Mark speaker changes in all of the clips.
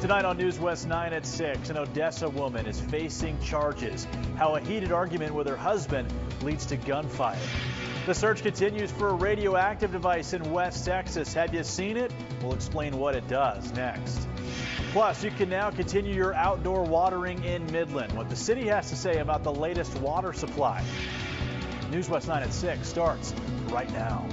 Speaker 1: Tonight on News West 9 at 6, an Odessa woman is facing charges. How a heated argument with her husband leads to gunfire. The search continues for a radioactive device in West Texas. Have you seen it? We'll explain what it does next. Plus, you can now continue your outdoor watering in Midland. What the city has to say about the latest water supply. News West 9 at 6 starts right now.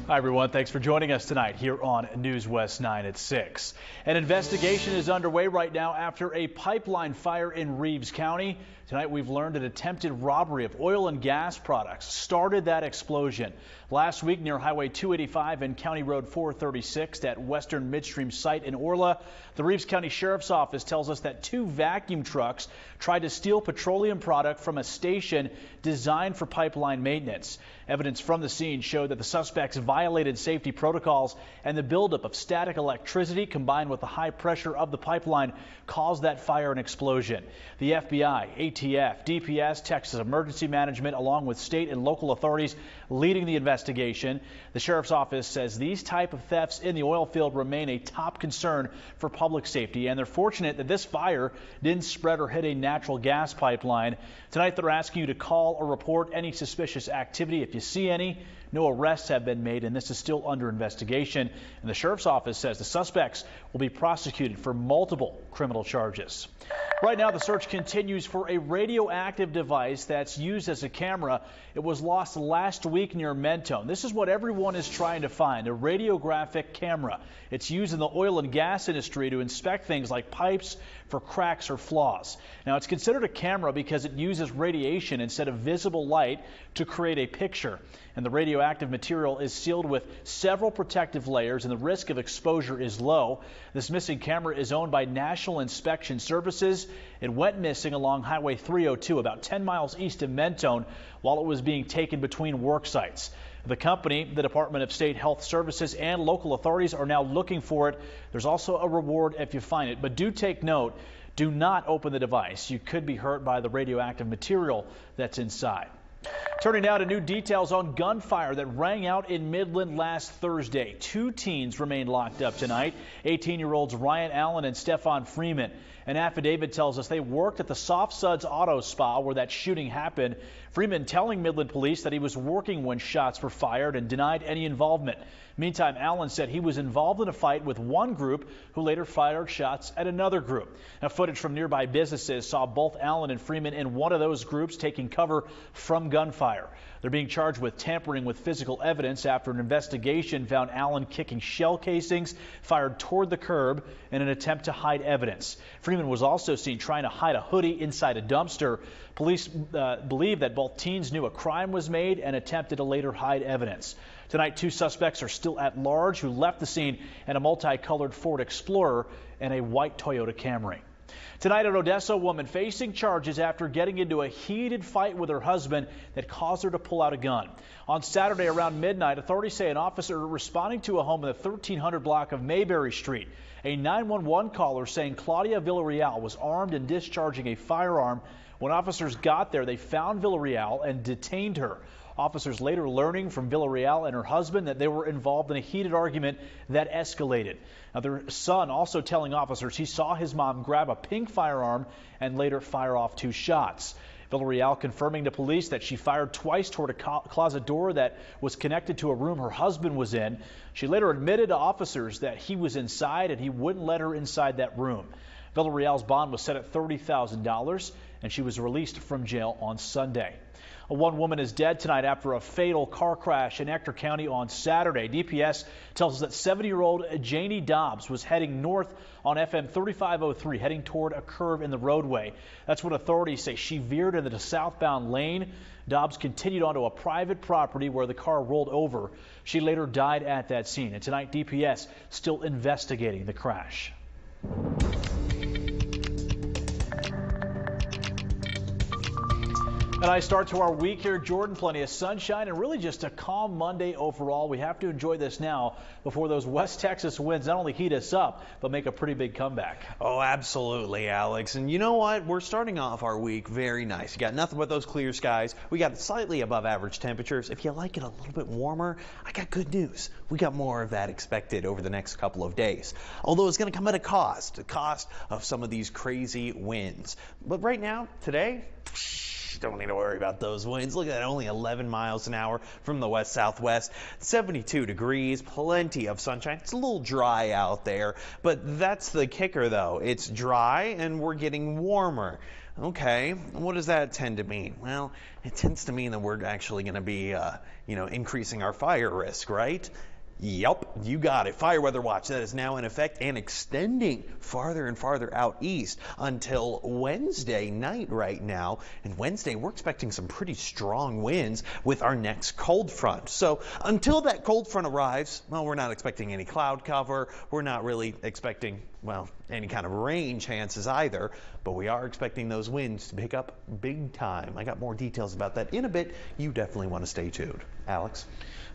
Speaker 1: Hi, everyone. Thanks for joining us tonight here on News West 9 at 6. An investigation is underway right now after a pipeline fire in Reeves County. Tonight, we've learned an attempted robbery of oil and gas products started that explosion. Last week near Highway 285 and County Road 436 at Western Midstream site in Orla, the Reeves County Sheriff's Office tells us that 2 vacuum trucks tried to steal petroleum product from a station designed for pipeline maintenance. Evidence from the scene showed that the suspects violated safety protocols, and the buildup of static electricity combined with the high pressure of the pipeline caused that fire and explosion. The FBI, ATF, DPS, Texas Emergency Management, along with state and local authorities leading the investigation. The Sheriff's Office says these type of thefts in the oil field remain a top concern for public safety, and they're fortunate that this fire didn't spread or hit a natural gas pipeline. Tonight, they're asking you to call or report any suspicious activity if you see any. No arrests have been made, and this is still under investigation. And the Sheriff's Office says the suspects will be prosecuted for multiple criminal charges. Right now, the search continues for a radioactive device that's used as a camera. It was lost last week near Mentone. This is what everyone is trying to find, a radiographic camera. It's used in the oil and gas industry to inspect things like pipes for cracks or flaws. Now, it's considered a camera because it uses radiation instead of visible light to create a picture. And the radioactive material is sealed with several protective layers, and the risk of exposure is low. This missing camera is owned by National Inspection Services. It went missing along Highway 302, about 10 miles east of Mentone, while it was being taken between work sites. The company, the Department of State Health Services, and local authorities are now looking for it. There's also a reward if you find it, but do take note. Do not open the device. You could be hurt by the radioactive material that's inside. Turning now to new details on gunfire that rang out in Midland last Thursday. 2 teens remain locked up tonight. 18-year-olds Ryan Allen and Stefan Freeman. An affidavit tells us they worked at the Soft Suds Auto Spa where that shooting happened. Freeman telling Midland police that he was working when shots were fired and denied any involvement. Meantime, Allen said he was involved in a fight with one group who later fired shots at another group. Now, footage from nearby businesses saw both Allen and Freeman in one of those groups taking cover from gunfire. They're being charged with tampering with physical evidence after an investigation found Allen kicking shell casings fired toward the curb in an attempt to hide evidence. Freeman was also seen trying to hide a hoodie inside a dumpster. Police believe that both teens knew a crime was made and attempted to later hide evidence. Tonight, 2 suspects are still at large who left the scene in a multicolored Ford Explorer and a white Toyota Camry. Tonight, an Odessa woman facing charges after getting into a heated fight with her husband that caused her to pull out a gun. On Saturday around midnight, authorities say an officer responding to a home in the 1300 block of Mayberry Street. A 911 caller saying Claudia Villarreal was armed and discharging a firearm. When officers got there, they found Villarreal and detained her. Officers later learning from Villarreal and her husband that they were involved in a heated argument that escalated. Now, their son also telling officers he saw his mom grab a pink firearm and later fire off 2 shots. Villarreal confirming to police that she fired twice toward a closet door that was connected to a room her husband was in. She later admitted to officers that he was inside and he wouldn't let her inside that room. Villarreal's bond was set at $30,000 and she was released from jail on Sunday. One woman is dead tonight after a fatal car crash in Ector County on Saturday. DPS tells us that 70-year-old Janie Dobbs was heading north on FM 3503, heading toward a curve in the roadway. That's what authorities say. She veered into the southbound lane. Dobbs continued onto a private property where the car rolled over. She later died at that scene. And tonight, DPS still investigating the crash. A nice start to our week here, Jordan. Plenty of sunshine and really just a calm Monday overall. We have to enjoy this now before those West Texas winds not only heat us up, but make a pretty big comeback.
Speaker 2: Oh, absolutely, Alex. And you know what? We're starting off our week very nice. You got nothing but those clear skies. We got slightly above average temperatures. If you like it a little bit warmer, I got good news. We got more of that expected over the next couple of days. Although it's going to come at a cost of some of these crazy winds. But right now, today, don't need to worry about those winds. Look at that, only 11 miles an hour from the west-southwest, 72 degrees, plenty of sunshine. It's a little dry out there, but that's the kicker, though. It's dry and we're getting warmer. Okay, what does that tend to mean? Well, it tends to mean that we're actually going to be, increasing our fire risk, right? Yep, you got it. Fire weather watch that is now in effect and extending farther and farther out east until Wednesday night right now. And Wednesday, we're expecting some pretty strong winds with our next cold front. So until that cold front arrives, well, we're not expecting any cloud cover. We're not really expecting, well, any kind of rain chances either, but we are expecting those winds to pick up big time. I got more details about that in a bit. You definitely want to stay tuned. Alex?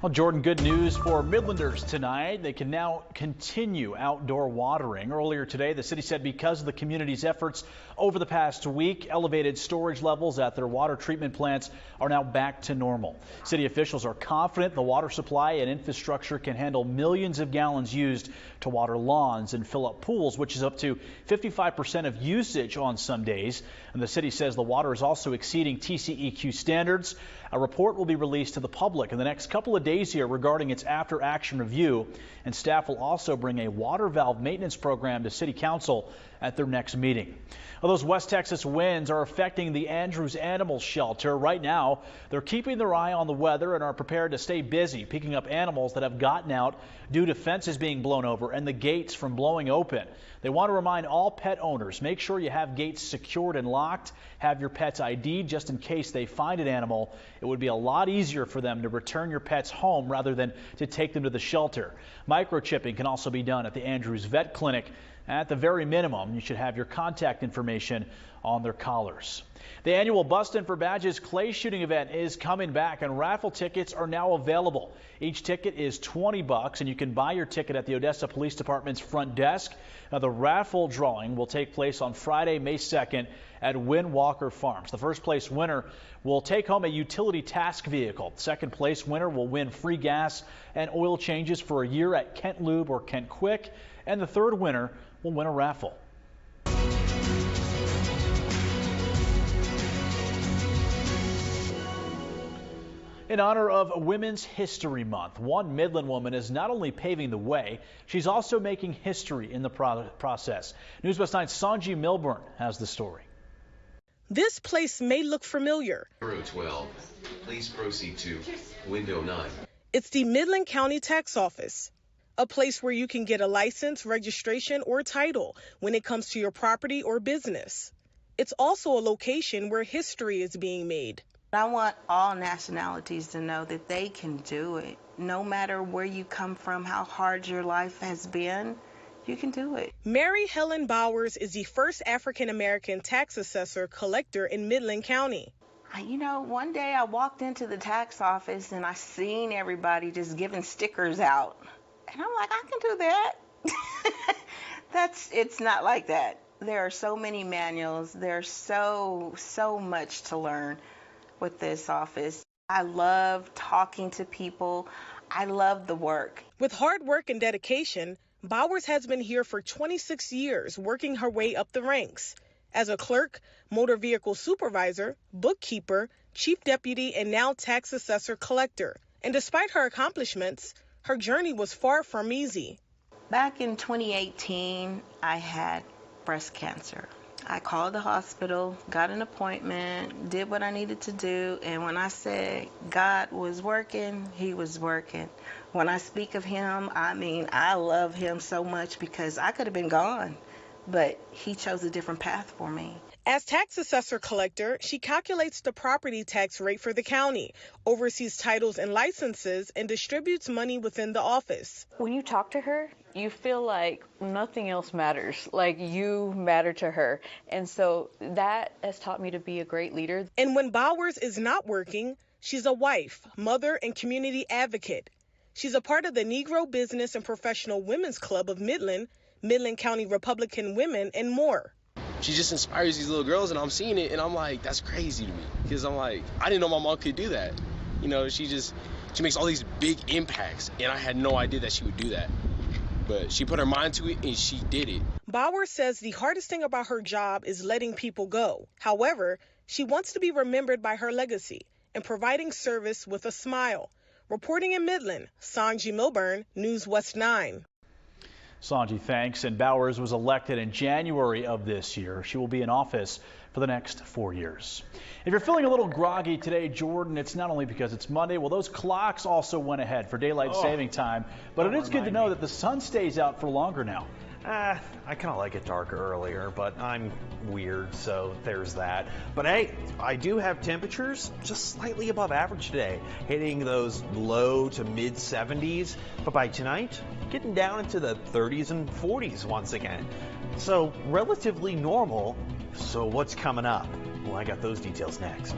Speaker 1: Well, Jordan, good news for Midlanders tonight. They can now continue outdoor watering. Earlier today, the city said because of the community's efforts over the past week, elevated storage levels at their water treatment plants are now back to normal. City officials are confident the water supply and infrastructure can handle millions of gallons used to water lawns and fill up pools, which is up to 55% of usage on some days. And the city says the water is also exceeding TCEQ standards. A report will be released to the public in the next couple of days here regarding its after-action review, and staff will also bring a water valve maintenance program to City Council at their next meeting. Well, those West Texas winds are affecting the Andrews Animal Shelter. Right now, they're keeping their eye on the weather and are prepared to stay busy picking up animals that have gotten out due to fences being blown over and the gates from blowing open. They want to remind all pet owners, make sure you have gates secured and locked, have your pets ID'd just in case they find an animal. It would be a lot easier for them to return your pets home rather than to take them to the shelter. Microchipping can also be done at the Andrews Vet Clinic. At the very minimum, you should have your contact information on their collars. The annual Bustin' for Badges clay shooting event is coming back, and raffle tickets are now available. Each ticket is $20, and you can buy your ticket at the Odessa Police Department's front desk. Now, the raffle drawing will take place on Friday, May 2nd at Windwalker Farms. The first place winner will take home a utility task vehicle. Second place winner will win free gas and oil changes for a year at Kent Lube or Kent Quick. And the third winner will win a raffle. In honor of Women's History Month, one Midland woman is not only paving the way, she's also making history in the process. News West 9's Sanji Milburn has the story.
Speaker 3: This place may look familiar.
Speaker 4: 012. Please proceed to window 9.
Speaker 3: It's the Midland County Tax Office, a place where you can get a license, registration, or title when it comes to your property or business. It's also a location where history is being made.
Speaker 5: I want all nationalities to know that they can do it. No matter where you come from, how hard your life has been, you can do it.
Speaker 3: Mary Helen Bowers is the first African-American tax assessor-collector in Midland County.
Speaker 5: You know, one day I walked into the tax office and I seen everybody just giving stickers out. And I'm like, I can do that. It's not like that. There are so many manuals. There's so much to learn with this office. I love talking to people. I love the work.
Speaker 3: With hard work and dedication, Bowers has been here for 26 years, working her way up the ranks. As a clerk, motor vehicle supervisor, bookkeeper, chief deputy, and now tax assessor collector. And despite her accomplishments, her journey was far from easy.
Speaker 5: Back in 2018, I had breast cancer. I called the hospital, got an appointment, did what I needed to do, and when I said God was working, He was working. When I speak of Him, I mean, I love Him so much because I could have been gone, but He chose a different path for me.
Speaker 3: As tax assessor collector, she calculates the property tax rate for the county, oversees titles and licenses, and distributes money within the office.
Speaker 6: When you talk to her, you feel like nothing else matters, like you matter to her. And so that has taught me to be a great leader.
Speaker 3: And when Bowers is not working, she's a wife, mother, and community advocate. She's a part of the Negro Business and Professional Women's Club of Midland, Midland County Republican Women, and more.
Speaker 7: She just inspires these little girls, and I'm seeing it, and I'm like, that's crazy to me. Because I'm like, I didn't know my mom could do that. You know, she makes all these big impacts, and I had no idea that she would do that. But she put her mind to it, and she did it.
Speaker 3: Bowers says the hardest thing about her job is letting people go. However, she wants to be remembered by her legacy and providing service with a smile. Reporting in Midland, Sanji Milburn, News West 9.
Speaker 1: Sanji, thanks. And Bowers was elected in January of this year. She will be in office for the next 4 years. If you're feeling a little groggy today, Jordan, it's not only because it's Monday. Well, those clocks also went ahead for daylight saving time, but it is good to know that the sun stays out for longer now.
Speaker 2: I kind of like it darker earlier, but I'm weird, so there's that. But hey, I do have temperatures just slightly above average today, hitting those low to mid 70s. But by tonight, getting down into the 30s and 40s once again. So relatively normal. So what's coming up? Well, I got those details next.